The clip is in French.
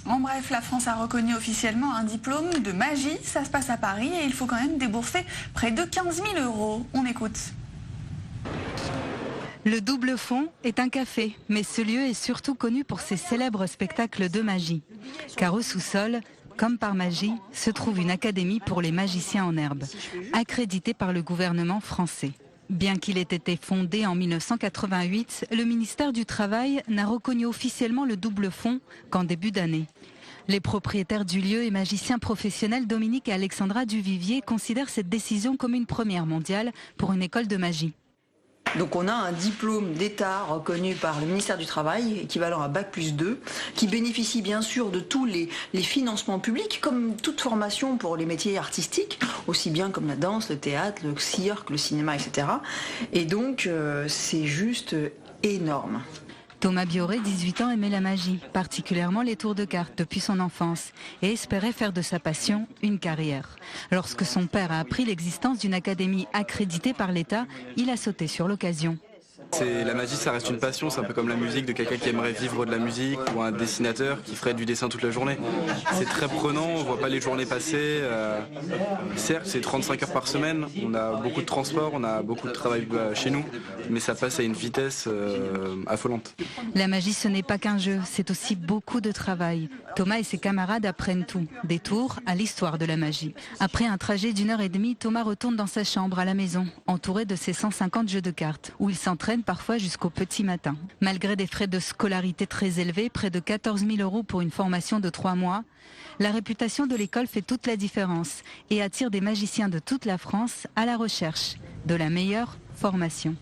En bref, la France a reconnu officiellement un diplôme de magie. Ça se passe à Paris et il faut quand même débourser près de 15 000 €. On écoute. Le Double Fond est un café, mais ce lieu est surtout connu pour ses célèbres spectacles de magie. Car au sous-sol, comme par magie, se trouve une académie pour les magiciens en herbe, accréditée par le gouvernement français. Bien qu'il ait été fondé en 1988, le ministère du Travail n'a reconnu officiellement le Double Fond qu'en début d'année. Les propriétaires du lieu et magiciens professionnels Dominique et Alexandra Duvivier considèrent cette décision comme une première mondiale pour une école de magie. Donc on a un diplôme d'État reconnu par le ministère du Travail, équivalent à Bac+2, qui bénéficie bien sûr de tous les financements publics, comme toute formation pour les métiers artistiques, aussi bien comme la danse, le théâtre, le cirque, le cinéma, etc. Et donc c'est juste énorme. Thomas Bioré, 18 ans, aimait la magie, particulièrement les tours de cartes depuis son enfance, et espérait faire de sa passion une carrière. Lorsque son père a appris l'existence d'une académie accréditée par l'État, il a sauté sur l'occasion. La magie, ça reste une passion, c'est un peu comme la musique de quelqu'un qui aimerait vivre de la musique ou un dessinateur qui ferait du dessin toute la journée. C'est très prenant, on ne voit pas les journées passer. Certes, c'est 35 heures par semaine, on a beaucoup de transport, on a beaucoup de travail chez nous, mais ça passe à une vitesse affolante. La magie, ce n'est pas qu'un jeu, c'est aussi beaucoup de travail. Thomas et ses camarades apprennent tout, des tours à l'histoire de la magie. Après un trajet d'1h30, Thomas retourne dans sa chambre à la maison, entouré de ses 150 jeux de cartes, où il s'entraîne parfois jusqu'au petit matin. Malgré des frais de scolarité très élevés, près de 14 000 € pour une formation de 3 mois, la réputation de l'école fait toute la différence et attire des magiciens de toute la France à la recherche de la meilleure formation.